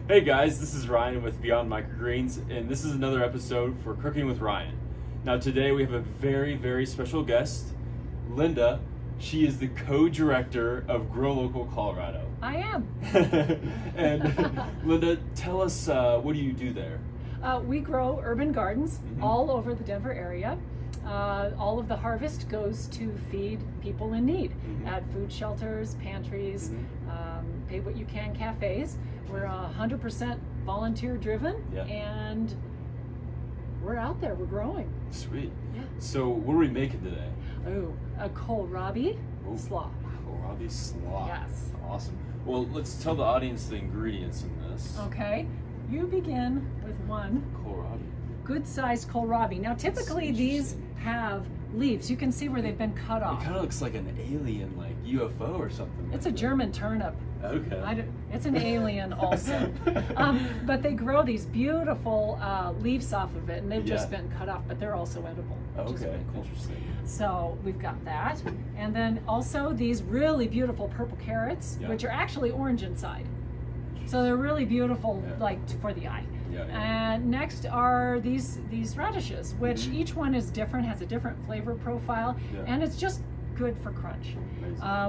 Hey guys, this is Ryan with Beyond Microgreens, and this is another episode for Cooking with Ryan. Now today we have a very, very special guest, Linda. She is the co-director of Grow Local Colorado. I am. And Linda, tell us, what do you do there? We grow urban gardens all over the Denver area. All of the harvest goes to feed people in need at food shelters, pantries, pay what you can cafes. We're 100% volunteer driven, and we're out there, we're growing. Sweet. Yeah. So what are we making today? Oh, a Kohlrabi Slaw. Kohlrabi Slaw. Yes. Awesome. Well, let's tell the audience the ingredients in this. Okay. You begin with one Kohlrabi. good sized kohlrabi. Now typically these have leaves. You can see where they've been cut off. It kind of looks like an alien, like UFO or something. It's a German turnip. Okay. It's an alien also. But they grow these beautiful leaves off of it, and they've just been cut off, but they're also edible. Which is really cool. Interesting. So we've got that. And then also these really beautiful purple carrots, which are actually orange inside. So they're really beautiful, like for the eye. And next are these radishes, which each one is different, has a different flavor profile, and it's just good for crunch.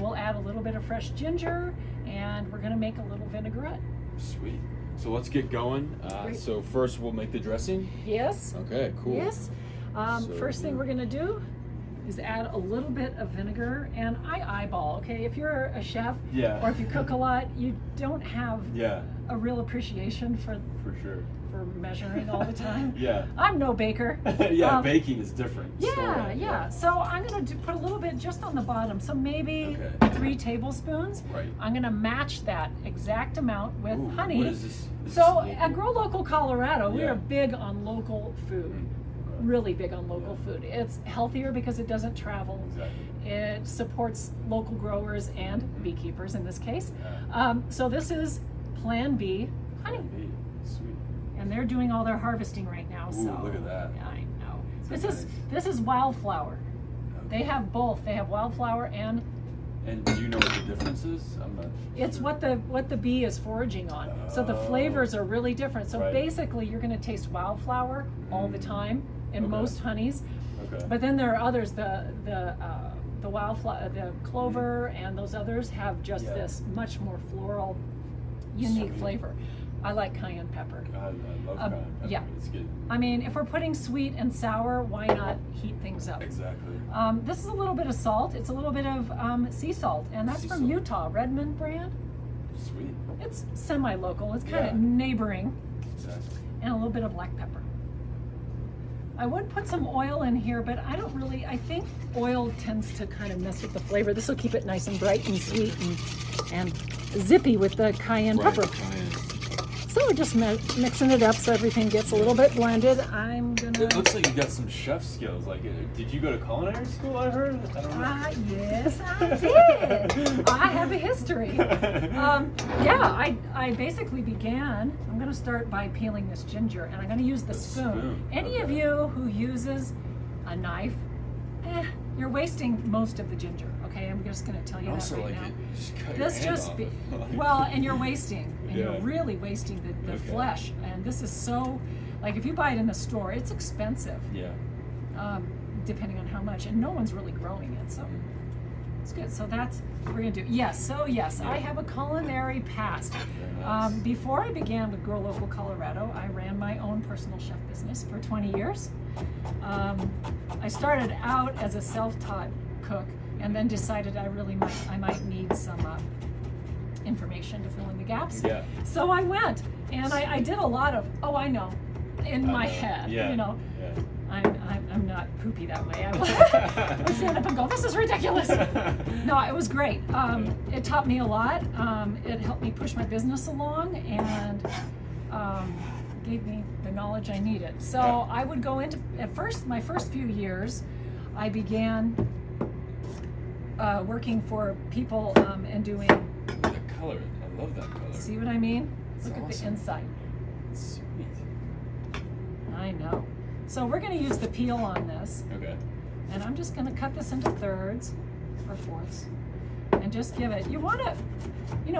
We'll add a little bit of fresh ginger, and we're going to make a little vinaigrette. Sweet. So let's get going. So first we'll make the dressing? Yes. Okay, cool. Yes. First thing we're going to do is add a little bit of vinegar, and I eyeball, okay? If you're a chef or if you cook a lot, you don't have a real appreciation for measuring all the time. I'm no baker. Baking is different. So I'm going to put a little bit just on the bottom, so maybe 3 tablespoons. I'm going to match that exact amount with honey. What is this? So at Grow Local Colorado, we are big on local food. Really big on local food. It's healthier because it doesn't travel. It supports local growers and beekeepers in this case. So this is Plan B honey. Sweet. And they're doing all their harvesting right now. Ooh, so look at that. Yeah, I know. That's This is wildflower. They have both. They have wildflower and. And do you know what the difference is? I'm not. It's what the bee is foraging on. So the flavors are really different. So basically, you're going to taste wildflower all the time in most honeys. But then there are others. The wildflower, the clover, and those others have just this much more floral, unique flavor. I like cayenne pepper. I love cayenne pepper. Yeah. It's good. I mean, if we're putting sweet and sour, why not heat things up? Exactly. This is a little bit of salt. It's a little bit of sea salt, and that's from Utah, Redmond brand. Sweet. It's semi-local. It's kind of neighboring. Exactly. And a little bit of black pepper. I would put some oil in here, but I don't really, I think oil tends to kind of mess with the flavor. This will keep it nice and bright and sweet and zippy with the cayenne pepper. So we're just mixing it up so everything gets a little bit blended. I'm gonna. It looks like you got some chef skills. Like, did you go to culinary school? I heard. I don't know. Yes, I did. I have a history. I basically began. I'm gonna start by peeling this ginger, and I'm gonna use the spoon. Any of you who uses a knife, you're wasting most of the ginger. Okay, I'm just gonna tell you that right now. And you're wasting, and you're really wasting the flesh. And this is so, like, if you buy it in the store, it's expensive. Depending on how much, and no one's really growing it, so it's good. So that's what we're gonna do. Yes, I have a culinary past. Before I began with Grow Local Colorado, I ran my own personal chef business for 20 years. I started out as a self-taught cook, and then decided I might need some information to fill in the gaps. So I went, and I did a lot of in my head. You know, I'm not poopy that way. I would stand up and go, "This is ridiculous." No, it was great. It taught me a lot. It helped me push my business along, and gave me the knowledge I needed. So I would go into, my first few years, I began working for people and doing. The color, I love that color. See what I mean? That's Look awesome. at the inside. Sweet. I know. So we're going to use the peel on this. Okay. And I'm just going to cut this into thirds or fourths. And and just give it. You want to,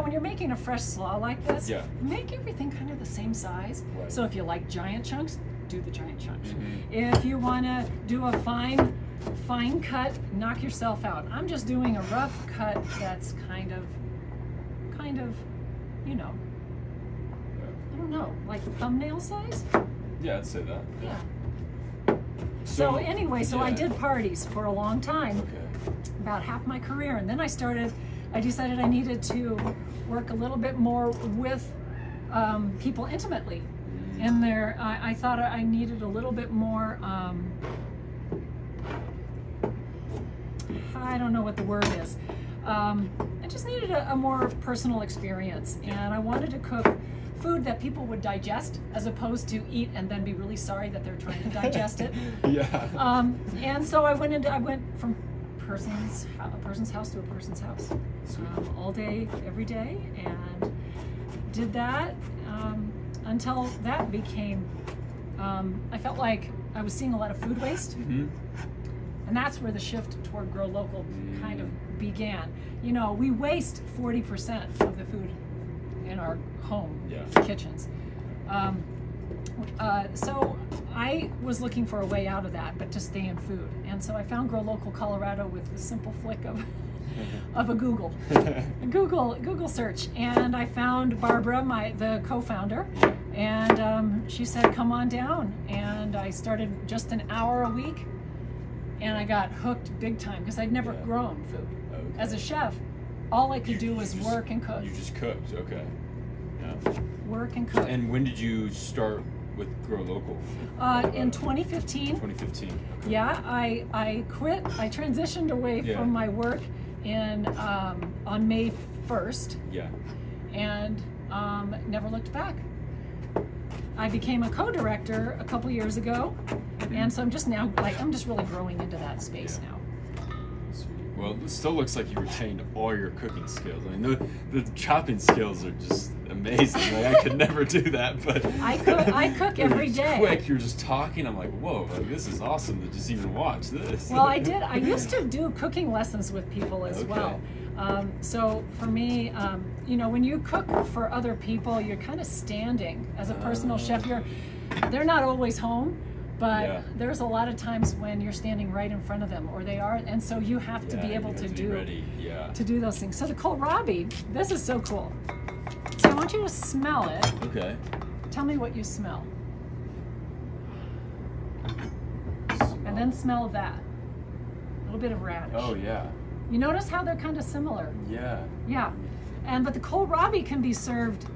when you're making a fresh slaw like this, Yeah. make everything kind of the same size. Right. So if you like giant chunks, do the giant chunks. Mm-hmm. If you want to do a fine cut, knock yourself out. I'm just doing a rough cut that's kind of, I don't know, like thumbnail size? Yeah, I'd say that. Yeah. So anyway, I did parties for a long time, about half my career, and then I decided I needed to work a little bit more with people intimately. And I thought I needed a little bit more, I don't know what the word is. I just needed a more personal experience, and I wanted to cook food that people would digest, as opposed to eat and then be really sorry that they're trying to digest it. Yeah. And so I went from a person's house to a person's house, all day, every day, and did that until that became. I felt like I was seeing a lot of food waste. Mm-hmm. And that's where the shift toward grow local kind of began. We waste 40% of the food in our home kitchens. So I was looking for a way out of that, but to stay in food. And so I found Grow Local Colorado with the simple flick of a Google search. And I found Barbara, the co-founder, and she said, come on down. And I started just an hour a week. And I got hooked big time because I'd never grown food. Okay. As a chef, all I could do was work and cook. You just cooked, okay. Yeah. Work and cook. And when did you start with Grow Local? In 2015. 2015. Okay. Yeah, I quit. I transitioned away from my work on May 1st. Yeah. And never looked back. I became a co-director a couple years ago, and so I'm just really growing into that space now. Sweet. Well, it still looks like you retained all your cooking skills. I mean, the chopping skills are just amazing. Like, I could never do that, but I cook every day. Quick, you're just talking. I'm like, whoa, this is awesome to just even watch this. Well, I did. I used to do cooking lessons with people as well. So for me, when you cook for other people, you're kind of standing as a personal chef. They're not always home, but there's a lot of times when you're standing right in front of them, or they are, and so you have to be able to do those things. So the kohlrabi, this is so cool. So I want you to smell it. Okay. Tell me what you smell. And then smell that. A little bit of radish. Oh yeah. You notice how they're kind of similar? Yeah. Yeah. But the kohlrabi can be served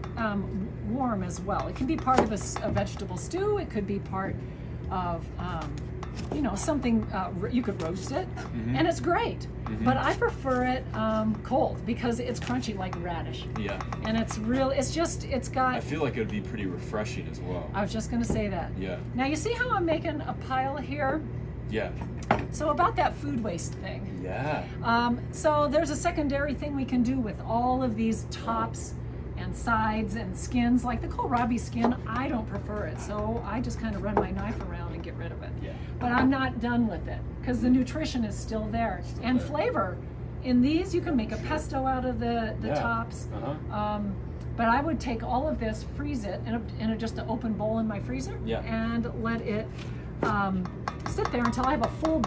warm as well. It can be part of a vegetable stew. It could be part of, something, you could roast it, and it's great. But I prefer it cold because it's crunchy like radish. Yeah. And it's got... I feel like it would be pretty refreshing as well. I was just going to say that. Yeah. Now you see how I'm making a pile here? Yeah. So about that food waste thing. Yeah. So there's a secondary thing we can do with all of these tops and sides and skins. Like the kohlrabi skin, I don't prefer it, so I just kind of run my knife around and get rid of it. Yeah. But I'm not done with it because the nutrition is still there. And flavor. In these, you can make a pesto out of the tops. But I would take all of this, freeze it in just an open bowl in my freezer, and let it sit there until I have a full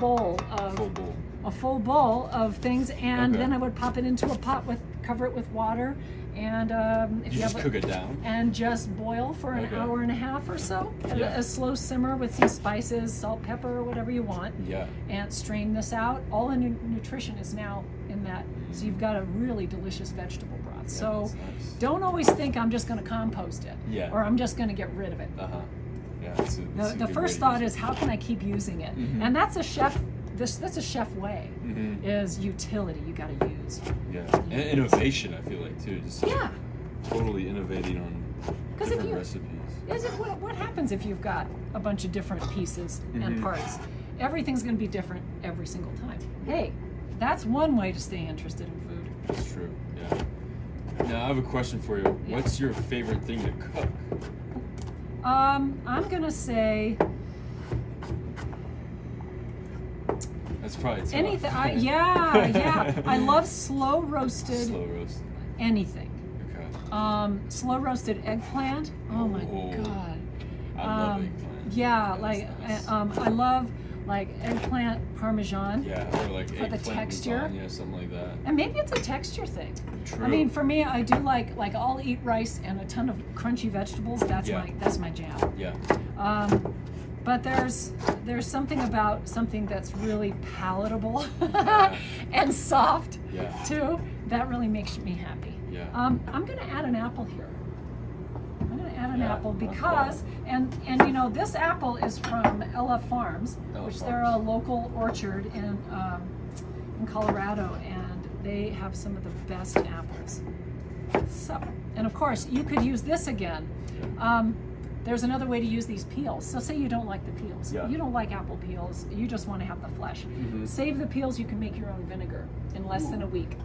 bowl of things, and then I would pop it into a pot cover it with water, and if you just cook it down and just boil for an hour and a half or so at a slow simmer with some spices, salt, pepper, or whatever you want. And strain this out. All the nutrition is now in that, so you've got a really delicious vegetable broth. So don't always think I'm just going to compost it, or I'm just going to get rid of it. The first thought is, how can I keep using it? And that's a chef. That's a chef way. Is utility. You got to use. And innovation. I feel like too. Just totally innovating on different recipes. What happens if you've got a bunch of different pieces and parts? Everything's going to be different every single time. Hey, that's one way to stay interested in food. That's true. Yeah. Now I have a question for you. What's your favorite thing to cook? I'm gonna say. That's probably tough. Anything. Yeah. I love slow roasted. Slow roast. Anything. Okay. Slow roasted eggplant. Oh my God. I love eggplant. Yeah, That's like nice. I love like eggplant parmesan. Yeah, or like for eggplant the texture. lasagna, something like that. And maybe it's a texture thing. True. I mean, for me, I do like I'll eat rice and a ton of crunchy vegetables. That's my jam. Yeah. But there's something about something that's really palatable and soft too that really makes me happy. Yeah. I'm gonna add an apple here. I'm gonna add an apple because and you know, this apple is from Ella Farms, which they're a local orchard in Colorado, and they have some of the best apples. So, and of course, you could use this again. There's another way to use these peels. So say you don't like the peels. Yeah. You don't like apple peels. You just want to have the flesh. Save the peels. You can make your own vinegar in less than a week.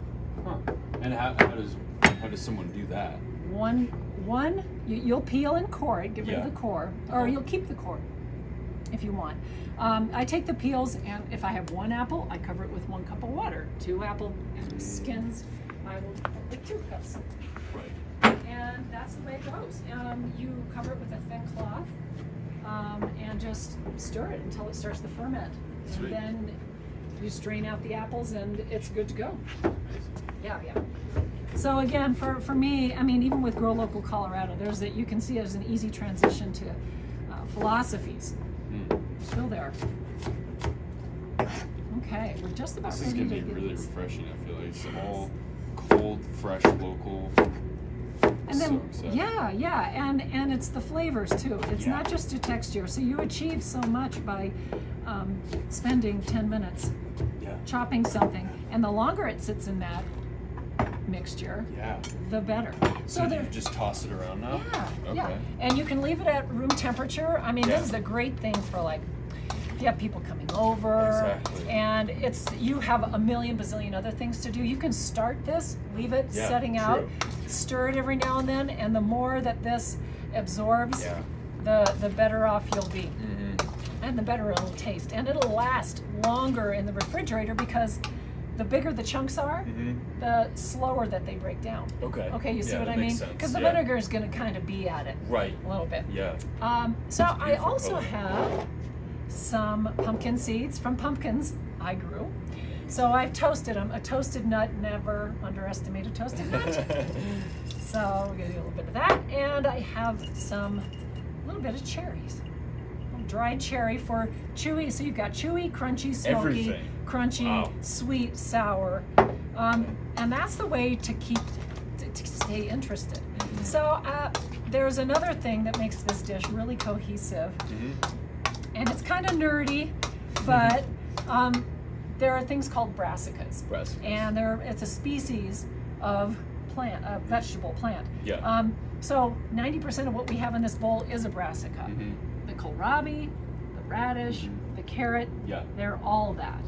Huh. And how does someone do that? You'll peel and core it, get rid of the core, or you'll keep the core if you want. I take the peels, and if I have one apple, I cover it with 1 cup of water. 2 apple skins, I will put with 2 cups. Right. And that's the way it goes. You cover it with a thin cloth and just stir it until it starts to ferment. Sweet. And then you strain out the apples, and it's good to go. Yeah. So again, for me, I mean, even with Grow Local Colorado, you can see it as an easy transition to philosophies. Still there. Okay, we're just about This is ready gonna to be get really these. refreshing. I feel like it's all cold, fresh, local. And then, So and it's the flavors too. It's not just a texture. So you achieve so much by spending 10 minutes chopping something, and the longer it sits in that mixture, the better. So you just toss it around now? Yeah. And you can leave it at room temperature. I mean, this is a great thing for like if you have people coming over, and you have a million bazillion other things to do. You can start this, leave it setting out, stir it every now and then, and the more that this absorbs, the better off you'll be. And the better it'll taste. And it'll last longer in the refrigerator because the bigger the chunks are, the slower that they break down. Okay, you see what I mean? Because the vinegar is going to kind of be at it a little bit. So I also have some pumpkin seeds from pumpkins I grew. So I've toasted them. A toasted nut, never underestimate a toasted nut. So we're going to do a little bit of that. And I have a little bit of cherries. Dried cherry for chewy. So you've got chewy, crunchy, smoky, crunchy, sweet, sour, and that's the way to stay interested. So there's another thing that makes this dish really cohesive, and it's kind of nerdy, but there are things called brassicas, and it's a species of vegetable plant. So 90% of what we have in this bowl is a brassica. The kohlrabi, the radish, the carrot, they're all that.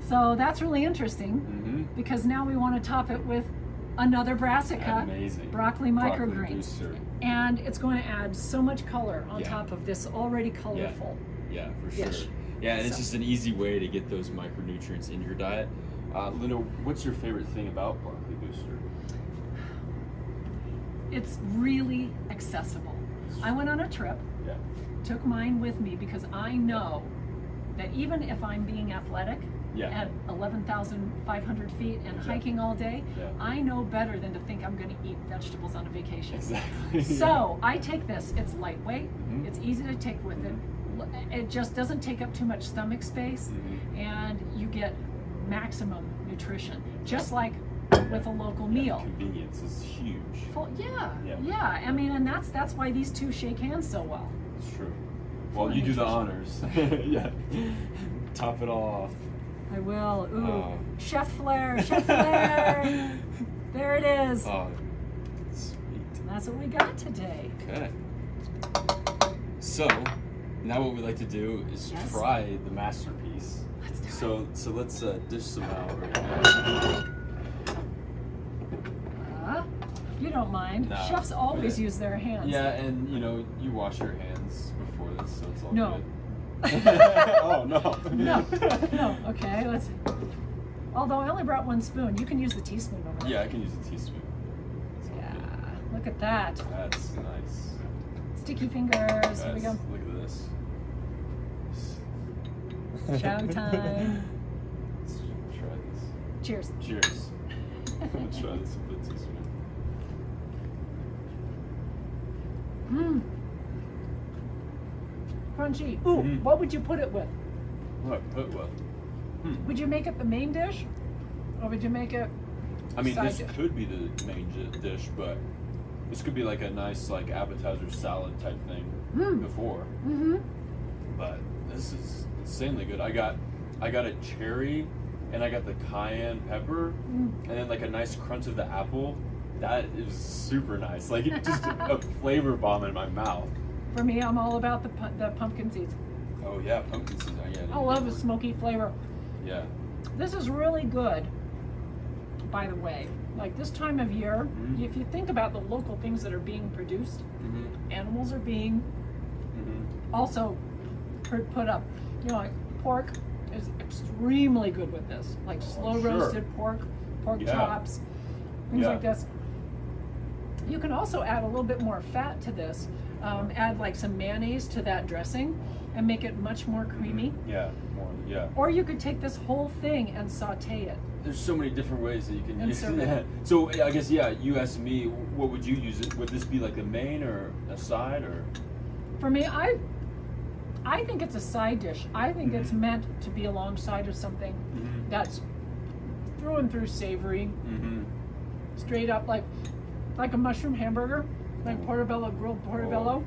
So that's really interesting because now we want to top it with another brassica, broccoli microgreens. And it's going to add so much color on top of this already colorful dish. And it's just an easy way to get those micronutrients in your diet. Linda, what's your favorite thing about Broccoli Booster? It's really accessible. I went on a trip. Took mine with me because I know that even if I'm being athletic at 11,500 feet and hiking all day, I know better than to think I'm going to eat vegetables on a vacation. So I take this. It's lightweight. It's easy to take with it. It just doesn't take up too much stomach space, and you get maximum nutrition, just like with a local meal. Convenience is huge. I mean, and that's why these two shake hands so well. It's true. Well, you do the honors. Top it all off. I will. Ooh, Chef Flair, Chef Flair. There it is. Oh, sweet. And that's what we got today. Okay. So, now what we like to do is try the masterpiece. Let's do it. So let's dish some out right now. You don't mind. No. Chefs always use their hands. Yeah, and you wash your hands before this, so it's all good. Oh no. No. Okay, let's. Although I only brought 1 spoon, you can use the teaspoon over there. Yeah, I can use a teaspoon. Yeah, look at that. That's nice. Sticky fingers. Here we go. Look at this. Chow time. Let's try this. Cheers. Cheers. I'm gonna try this with a teaspoon. Mmm. Crunchy. Ooh, what would you put it with? What I put what? Would you make it the main dish? Or would you make it I mean, side this dish? could be the main dish, but this could be like a nice like appetizer salad type thing before. But this is insanely good. I got a cherry, and I got the cayenne pepper, and then like a nice crunch of the apple. That is super nice. Like it's just a flavor bomb in my mouth. For me, I'm all about the pumpkin seeds. Oh yeah, pumpkin seeds. Yeah, I love the smoky flavor. Yeah. This is really good, by the way. Like this time of year, if you think about the local things that are being produced, animals are being also put up. You know, like pork is extremely good with this. Like slow roasted pork chops, things like this. You can also add a little bit more fat to this. Add like some mayonnaise to that dressing and make it much more creamy. Yeah, more, yeah. Or you could take this whole thing and saute it. There's so many different ways that you can And use serve it. it. So I guess, yeah, you asked me, what would you use it? Would this be like a main or a side or? For me, I think it's a side dish. I think it's meant to be alongside of something that's through and through savory, straight up like a mushroom hamburger, like portobello, grilled portobello.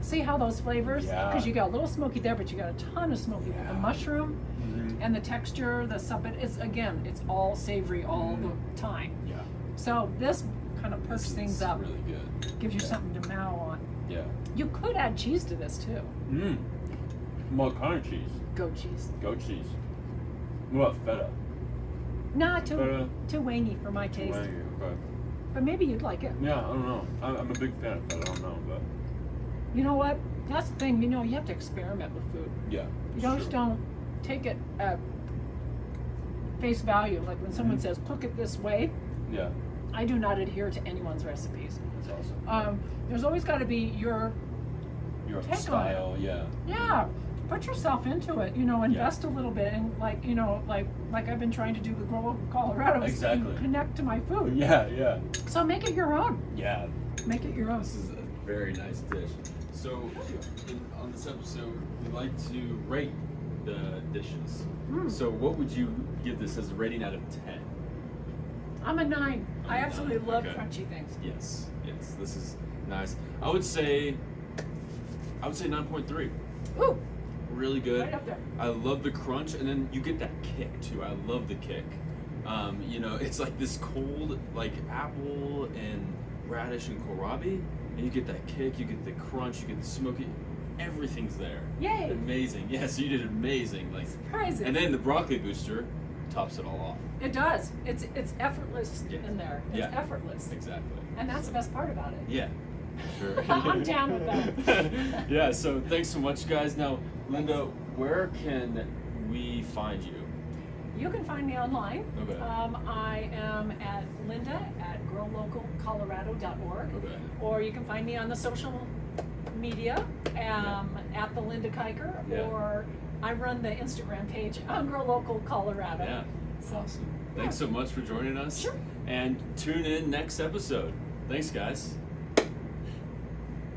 See how those flavors, because you got a little smoky there, but you got a ton of smoky with the mushroom and the texture, the substance. It's all savory all the time. Yeah. So this kind of perks things up. Really good. Gives you something to gnaw on. Yeah. You could add cheese to this too. What kind of cheese? Goat cheese. Goat cheese. What about feta? Nah, too wangy for my taste. Okay. But maybe you'd like it. Yeah, I don't know. I'm a big fan of feta. I don't know, but You know what? That's the thing. You know, you have to experiment with food. yeah. You just don't take it at face value. Like when someone says, cook it this way, Yeah. I do not adhere to anyone's recipes. That's awesome. There's always got to be your take style, on it. yeah. Yeah. Put yourself into it. You know, invest a little bit, and like I've been trying to do with Grow Local Colorado. Exactly. Connect to my food. Yeah. So make it your own. Yeah. Make it your own. This is a very nice dish. So, on this episode, we like to rate the dishes. So, what would you give this as a rating out of 10? I'm a 9. I absolutely love Okay. crunchy things. Yes, this is nice. I would say 9.3. Ooh, Really good. right up there. I love the crunch, and then you get that kick too. I love the kick. You know, it's like this cold, like apple and radish and kohlrabi, and you get that kick, you get the crunch, you get the smoky. Everything's there. Yay. Amazing. Yes, you did amazing. Like, Surprises. and then the broccoli booster tops it all off. It does. It's effortless Yes. in there. It's effortless. Exactly. And that's the best part about it. Yeah. Sure. I'm down with that. Yeah, so thanks so much, guys. Now, Linda, where can we find you? You can find me online. Okay. I am at linda@growlocalcolorado.org. Okay. Or you can find me on the social media at the Linda Kiker. Yeah. Or I run the Instagram page on Grow Local Colorado. Yeah. So, Awesome. Thanks so much for joining us. Sure. And tune in next episode. Thanks, guys.